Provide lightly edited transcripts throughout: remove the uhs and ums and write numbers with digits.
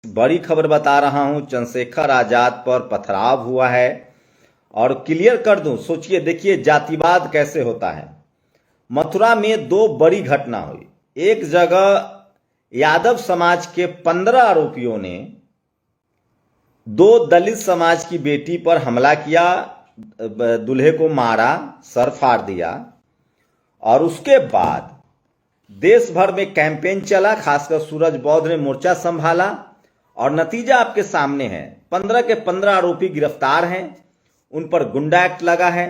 बड़ी खबर बता रहा हूं, चंद्रशेखर आजाद पर पथराव हुआ है। और क्लियर कर दूं, सोचिए, देखिए जातिवाद कैसे होता है। मथुरा में दो बड़ी घटना हुई। एक जगह यादव समाज के 15 आरोपियों ने दो दलित समाज की बेटी पर हमला किया, दूल्हे को मारा, सर फाड़ दिया। और उसके बाद देश भर में कैंपेन चला, खासकर सूरज बौद्ध ने मोर्चा संभाला और नतीजा आपके सामने है। 15 के 15 आरोपी गिरफ्तार हैं, उन पर गुंडा एक्ट लगा है।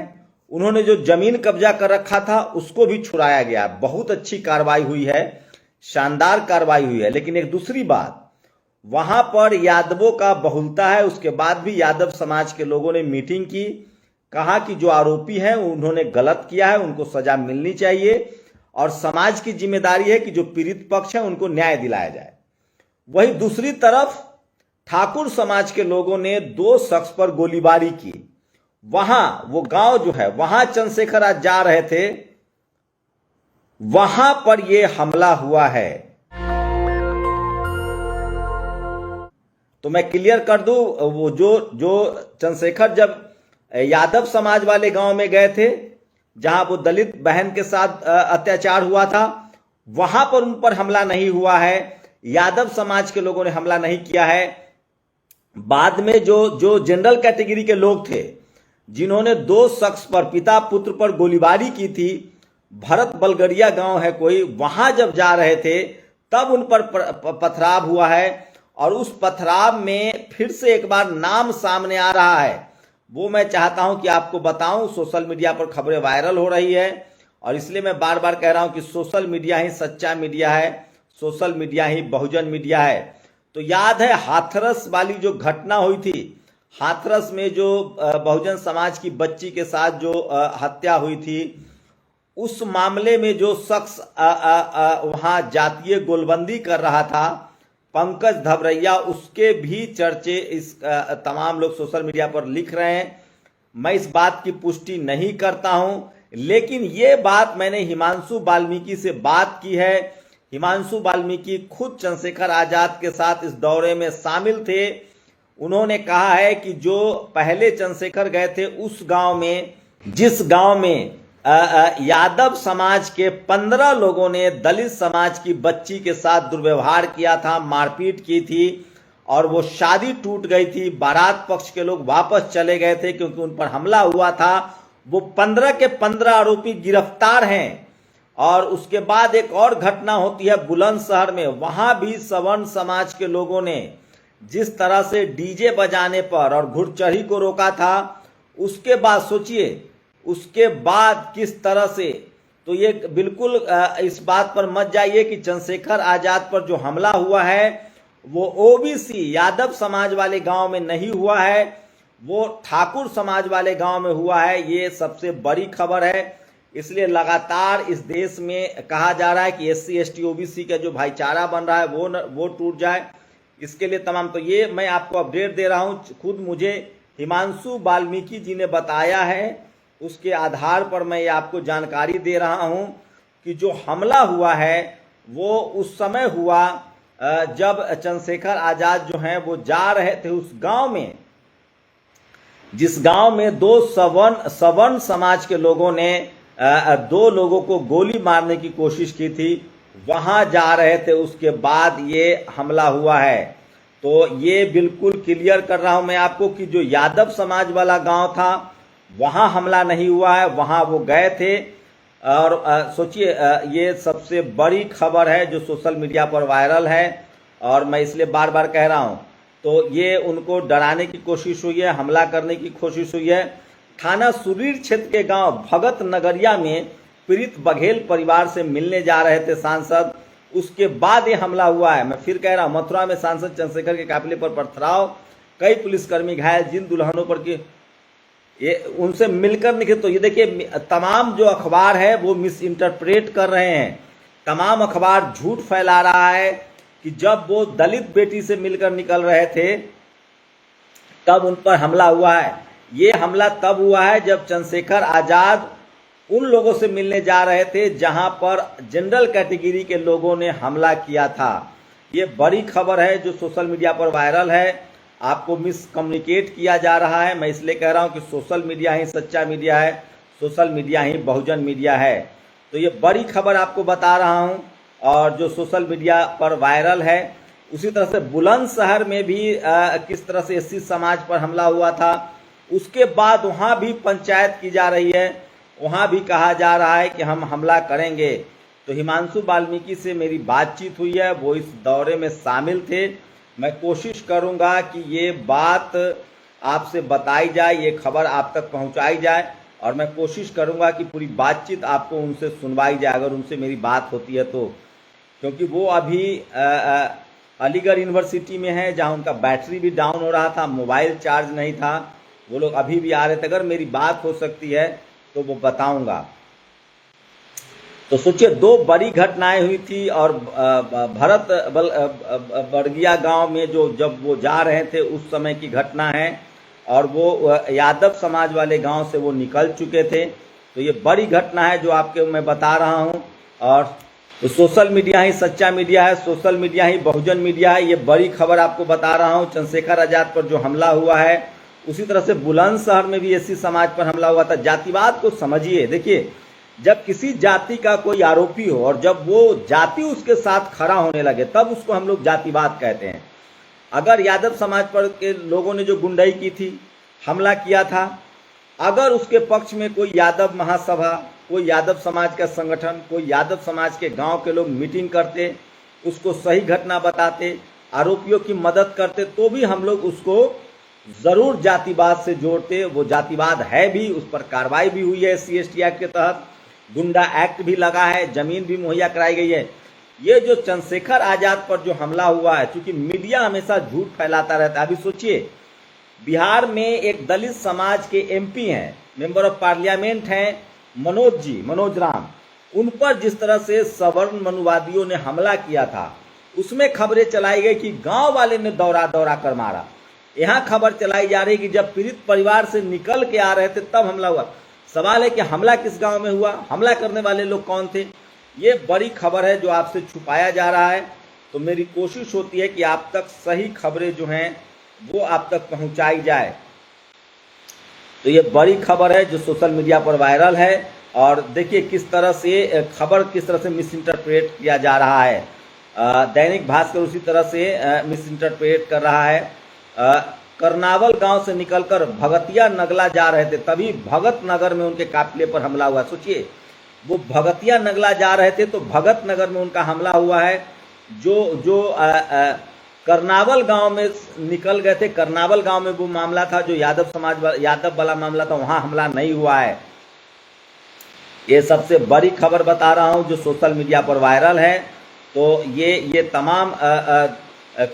उन्होंने जो जमीन कब्जा कर रखा था उसको भी छुड़ाया गया। बहुत अच्छी कार्रवाई हुई है, शानदार कार्रवाई हुई है। लेकिन एक दूसरी बात, वहां पर यादवों का बहुलता है। उसके बाद भी यादव समाज के लोगों ने मीटिंग की, कहा कि जो आरोपी हैं उन्होंने गलत किया है, उनको सजा मिलनी चाहिए और समाज की जिम्मेदारी है कि जो पीड़ित पक्ष है उनको न्याय दिलाया जाए। वहीं दूसरी तरफ ठाकुर समाज के लोगों ने दो शख्स पर गोलीबारी की। वहां वो गांव जो है, वहां चंद्रशेखर आज जा रहे थे, वहां पर यह हमला हुआ है। तो मैं क्लियर कर दूं, वो जो चंद्रशेखर जब यादव समाज वाले गांव में गए थे, जहां वो दलित बहन के साथ अत्याचार हुआ था, वहां पर उन पर हमला नहीं हुआ है। यादव समाज के लोगों ने हमला नहीं किया है। बाद में जो जनरल कैटेगरी के लोग थे, जिन्होंने दो शख्स पर, पिता पुत्र पर गोलीबारी की थी, भरत बलगरिया गांव है कोई, वहां जब जा रहे थे तब उन पर पथराव हुआ है। और उस पथराव में फिर से एक बार नाम सामने आ रहा है, वो मैं चाहता हूं कि आपको बताऊं। सोशल मीडिया पर खबरें वायरल हो रही है और इसलिए मैं बार बार कह रहा हूं कि सोशल मीडिया ही सच्चा मीडिया है, सोशल मीडिया ही बहुजन मीडिया है। तो याद है हाथरस वाली जो घटना हुई थी, हाथरस में जो बहुजन समाज की बच्ची के साथ जो हत्या हुई थी, उस मामले में जो शख्स वहां जातीय गोलबंदी कर रहा था, पंकज धबरैया, उसके भी चर्चे इस तमाम लोग सोशल मीडिया पर लिख रहे हैं। मैं इस बात की पुष्टि नहीं करता हूं, लेकिन ये बात मैंने हिमांशु वाल्मीकि से बात की है। हिमांशु वाल्मीकि खुद चंद्रशेखर आजाद के साथ इस दौरे में शामिल थे। उन्होंने कहा है कि जो पहले चंद्रशेखर गए थे उस गांव में, जिस गांव में यादव समाज के 15 लोगों ने दलित समाज की बच्ची के साथ दुर्व्यवहार किया था, मारपीट की थी और वो शादी टूट गई थी। बारात पक्ष के लोग वापस चले गए थे क्योंकि उन पर हमला हुआ था। वो 15 के 15 आरोपी गिरफ्तार हैं। और उसके बाद एक और घटना होती है बुलंदशहर में, वहां भी सवर्ण समाज के लोगों ने जिस तरह से डीजे बजाने पर और घुड़चढ़ी को रोका था, उसके बाद सोचिए, उसके बाद किस तरह से, तो ये बिल्कुल इस बात पर मत जाइए कि चंद्रशेखर आजाद पर जो हमला हुआ है वो ओबीसी यादव समाज वाले गांव में नहीं हुआ है, वो ठाकुर समाज वाले गांव में हुआ है। ये सबसे बड़ी खबर है। इसलिए लगातार इस देश में कहा जा रहा है कि एससी एसटी ओबीसी का जो भाईचारा बन रहा है वो टूट जाए। इसके लिए तमाम, तो ये मैं आपको अपडेट दे रहा हूं, खुद मुझे हिमांशु वाल्मीकि जी ने बताया है, उसके आधार पर मैं ये आपको जानकारी दे रहा हूं कि जो हमला हुआ है वो उस समय हुआ जब चंद्रशेखर आजाद जो हैं वो जा रहे थे उस गांव में, जिस गांव में दो सवर्ण समाज के लोगों ने दो लोगों को गोली मारने की कोशिश की थी, वहां जा रहे थे। उसके बाद ये हमला हुआ है। तो ये बिल्कुल क्लियर कर रहा हूं मैं आपको कि जो यादव समाज वाला गांव था वहां हमला नहीं हुआ है, वहां वो गए थे। और सोचिए, ये सबसे बड़ी खबर है जो सोशल मीडिया पर वायरल है और मैं इसलिए बार बार कह रहा हूं। तो ये उनको डराने की कोशिश हुई है, हमला करने की कोशिश हुई है। थाना सुरीर क्षेत्र के गांव भगत नगरिया में पीड़ित बघेल परिवार से मिलने जा रहे थे सांसद, उसके बाद ये हमला हुआ है। मैं फिर कह रहा हूं, मथुरा में सांसद चंद्रशेखर के काफिले पर पथराव, कई पुलिसकर्मी घायल, जिन दुल्हनों पर की ये उनसे मिलकर निकले। तो ये देखिए, तमाम जो अखबार है वो मिस इंटरप्रेट कर रहे हैं, तमाम अखबार झूठ फैला रहा है कि जब वो दलित बेटी से मिलकर निकल रहे थे तब उन पर हमला हुआ है। ये हमला तब हुआ है जब चंद्रशेखर आजाद उन लोगों से मिलने जा रहे थे जहां पर जनरल कैटेगरी के लोगों ने हमला किया था। ये बड़ी खबर है जो सोशल मीडिया पर वायरल है। आपको मिस कम्युनिकेट किया जा रहा है। मैं इसलिए कह रहा हूं कि सोशल मीडिया ही सच्चा मीडिया है, सोशल मीडिया ही बहुजन मीडिया है। तो ये बड़ी खबर आपको बता रहा हूं, और जो सोशल मीडिया पर वायरल है। उसी तरह से बुलंदशहर में भी किस तरह से एससी समाज पर हमला हुआ था, उसके बाद वहां भी पंचायत की जा रही है, वहां भी कहा जा रहा है कि हम हमला करेंगे। तो हिमांशु वाल्मीकि से मेरी बातचीत हुई है, वो इस दौरे में शामिल थे। मैं कोशिश करूंगा कि ये बात आपसे बताई जाए, ये खबर आप तक पहुंचाई जाए, और मैं कोशिश करूंगा कि पूरी बातचीत आपको उनसे सुनवाई जाए, अगर उनसे मेरी बात होती है तो। क्योंकि वो अभी अलीगढ़ यूनिवर्सिटी में है, जहां उनका बैटरी भी डाउन हो रहा था, मोबाइल चार्ज नहीं था। वो लोग अभी भी आ रहे थे। अगर मेरी बात हो सकती है तो वो बताऊंगा। तो सोचिए, दो बड़ी घटनाएं हुई थी, और भरत बरगिया गांव में जब वो जा रहे थे उस समय की घटना है, और वो यादव समाज वाले गांव से वो निकल चुके थे। तो ये बड़ी घटना है जो आपके मैं बता रहा हूं। और तो सोशल मीडिया ही सच्चा मीडिया है, सोशल मीडिया ही बहुजन मीडिया है। ये बड़ी खबर आपको बता रहा हूं। चंद्रशेखर आजाद पर जो हमला हुआ है, उसी तरह से बुलंदशहर में भी एससी समाज पर हमला हुआ था। जातिवाद को समझिए। देखिए, जब किसी जाति का कोई आरोपी हो और जब वो जाति उसके साथ खड़ा होने लगे, तब उसको हम लोग जातिवाद कहते हैं। अगर यादव समाज पर के लोगों ने जो गुंडाई की थी, हमला किया था, अगर उसके पक्ष में कोई यादव महासभा, कोई यादव समाज का संगठन, कोई यादव समाज के गांव के लोग मीटिंग करते, उसको सही घटना बताते, आरोपियों की मदद करते, तो भी हम लोग उसको जरूर जातिवाद से जोड़ते। वो जातिवाद है भी, उस पर कार्रवाई भी हुई है SC/ST एक्ट के तहत, गुंडा एक्ट भी लगा है, जमीन भी मुहैया कराई गई है। ये जो चंद्रशेखर आजाद पर जो हमला हुआ है, क्योंकि मीडिया हमेशा झूठ फैलाता रहता है। अभी सोचिए, बिहार में एक दलित समाज के MP हैं, मेंबर ऑफ पार्लियामेंट हैं, मनोज राम। उन पर जिस तरह से सवर्ण मनुवादियों ने हमला किया था, उसमें खबरें चलाई गई कि गांव वाले ने दौड़ा कर मारा। यहां खबर चलाई जा रही कि जब पीड़ित परिवार से निकल के आ रहे थे तब हमला हुआ। सवाल है कि हमला किस गांव में हुआ, हमला करने वाले लोग कौन थे? ये बड़ी खबर है जो आपसे छुपाया जा रहा है। तो मेरी कोशिश होती है कि आप तक सही खबरें जो हैं वो आप तक पहुंचाई जाए। तो ये बड़ी खबर है जो सोशल मीडिया पर वायरल है, और देखिए किस तरह से खबर किस तरह से मिस इंटरप्रेट किया जा रहा है। दैनिक भास्कर उसी तरह से मिस इंटरप्रेट कर रहा है। करनावल गांव से निकलकर भगतिया नगला जा रहे थे, तभी भगत नगर में उनके काफिले पर हमला हुआ। सोचिए, वो भगतिया नगला जा रहे थे तो भगत नगर में उनका हमला हुआ है। जो करनावल गांव में निकल गए थे, करनावल गांव में वो मामला था जो यादव वाला मामला था, वहां हमला नहीं हुआ है। ये सबसे बड़ी खबर बता रहा हूं जो सोशल मीडिया पर वायरल है। तो ये तमाम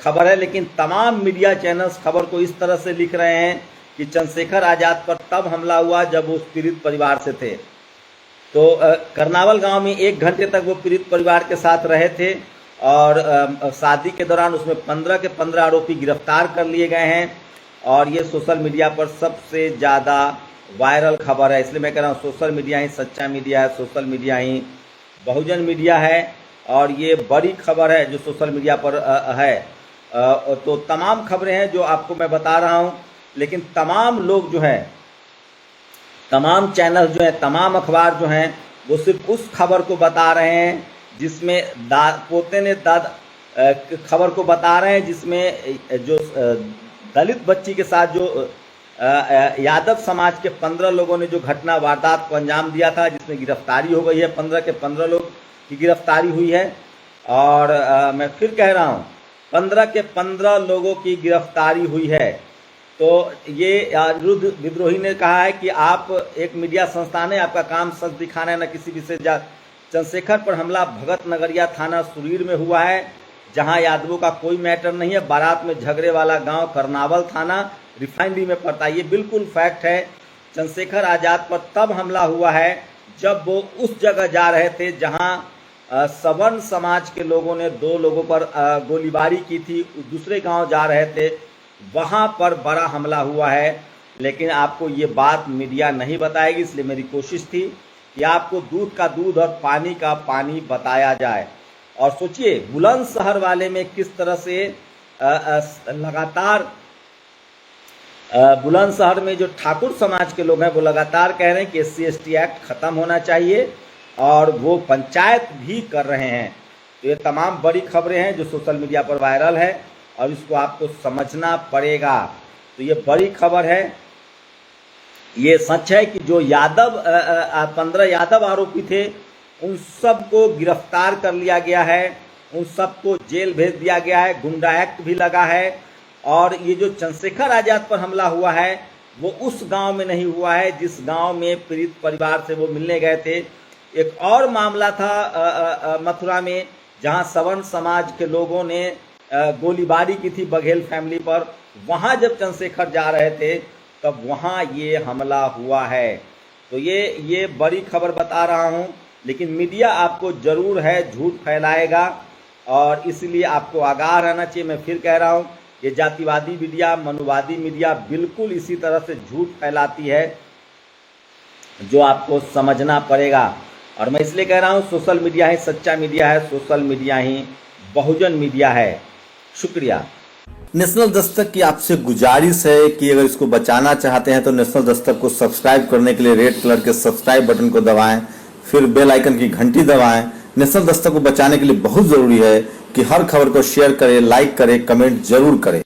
खबर है, लेकिन तमाम मीडिया चैनल्स खबर को इस तरह से लिख रहे हैं कि चंद्रशेखर आजाद पर तब हमला हुआ जब वो पीड़ित परिवार से थे। तो करनावल गांव में 1 घंटे तक वो पीड़ित परिवार के साथ रहे थे, और शादी के दौरान उसमें 15 के 15 आरोपी गिरफ्तार कर लिए गए हैं। और ये सोशल मीडिया पर सबसे ज़्यादा वायरल खबर है। इसलिए मैं कह रहा हूँ सोशल मीडिया ही सच्चा मीडिया है, सोशल मीडिया ही बहुजन मीडिया है। और ये बड़ी खबर है जो सोशल मीडिया पर है। तो तमाम खबरें हैं जो आपको मैं बता रहा हूं, लेकिन तमाम लोग जो हैं, तमाम चैनल जो हैं, तमाम अखबार जो हैं, वो सिर्फ उस खबर को बता रहे हैं जिसमें पोते ने खबर को बता रहे हैं जिसमें जो दलित बच्ची के साथ जो यादव समाज के 15 लोगों ने जो घटना वारदात को अंजाम दिया था, जिसमें गिरफ्तारी हो गई है, 15 के 15 लोग की गिरफ्तारी हुई है। और मैं फिर कह रहा हूँ 15 के 15 लोगों की गिरफ्तारी हुई है। तो ये रुद्र विद्रोही ने कहा है कि आप एक मीडिया संस्थान है, आपका काम सच दिखाना है, न किसी विशेष जात। चंद्रशेखर पर हमला भगत नगरिया थाना सुरीर में हुआ है, जहां यादवों का कोई मैटर नहीं है। बारात में झगड़े वाला गांव करनावल थाना रिफाइनरी में पड़ता है। ये बिल्कुल फैक्ट है। चंद्रशेखर आजाद पर तब हमला हुआ है जब वो उस जगह जा रहे थे जहां सवर्ण समाज के लोगों ने 2 लोगों पर गोलीबारी की थी, दूसरे गांव जा रहे थे, वहां पर बड़ा हमला हुआ है। लेकिन आपको ये बात मीडिया नहीं बताएगी, इसलिए मेरी कोशिश थी कि आपको दूध का दूध और पानी का पानी बताया जाए। और सोचिए बुलंदशहर वाले में किस तरह से लगातार बुलंदशहर में जो ठाकुर समाज के लोग हैं वो लगातार कह रहे हैं कि SC/ST एक्ट खत्म होना चाहिए और वो पंचायत भी कर रहे हैं। तो ये तमाम बड़ी खबरें हैं जो सोशल मीडिया पर वायरल है और इसको आपको समझना पड़ेगा। तो ये बड़ी खबर है, ये सच है कि जो यादव 15 यादव आरोपी थे उन सबको गिरफ्तार कर लिया गया है, उन सबको जेल भेज दिया गया है, गुंडा एक्ट भी लगा है। और ये जो चंद्रशेखर आजाद पर हमला हुआ है वो उस गांव में नहीं हुआ है जिस गांव में पीड़ित परिवार से वो मिलने गए थे। एक और मामला था मथुरा में जहां सवर्ण समाज के लोगों ने गोलीबारी की थी बघेल फैमिली पर। वहां जब चंद्रशेखर जा रहे थे तब वहां ये हमला हुआ है। तो ये बड़ी खबर बता रहा हूं, लेकिन मीडिया आपको जरूर है झूठ फैलाएगा और इसलिए आपको आगाह रहना चाहिए। मैं फिर कह रहा हूं, ये जातिवादी मीडिया, मनुवादी मीडिया बिल्कुल इसी तरह से झूठ फैलाती है जो आपको समझना पड़ेगा। और मैं इसलिए कह रहा हूं सोशल मीडिया ही सच्चा मीडिया है, सोशल मीडिया ही बहुजन मीडिया है। शुक्रिया। नेशनल दस्तक की आपसे गुजारिश है कि अगर इसको बचाना चाहते हैं तो नेशनल दस्तक को सब्सक्राइब करने के लिए रेड कलर के सब्सक्राइब बटन को दबाएं, फिर बेल आइकन की घंटी दबाएं। नेशनल दस्तक को बचाने के लिए बहुत जरूरी है कि हर खबर को शेयर करें, लाइक करें, कमेंट जरूर करें।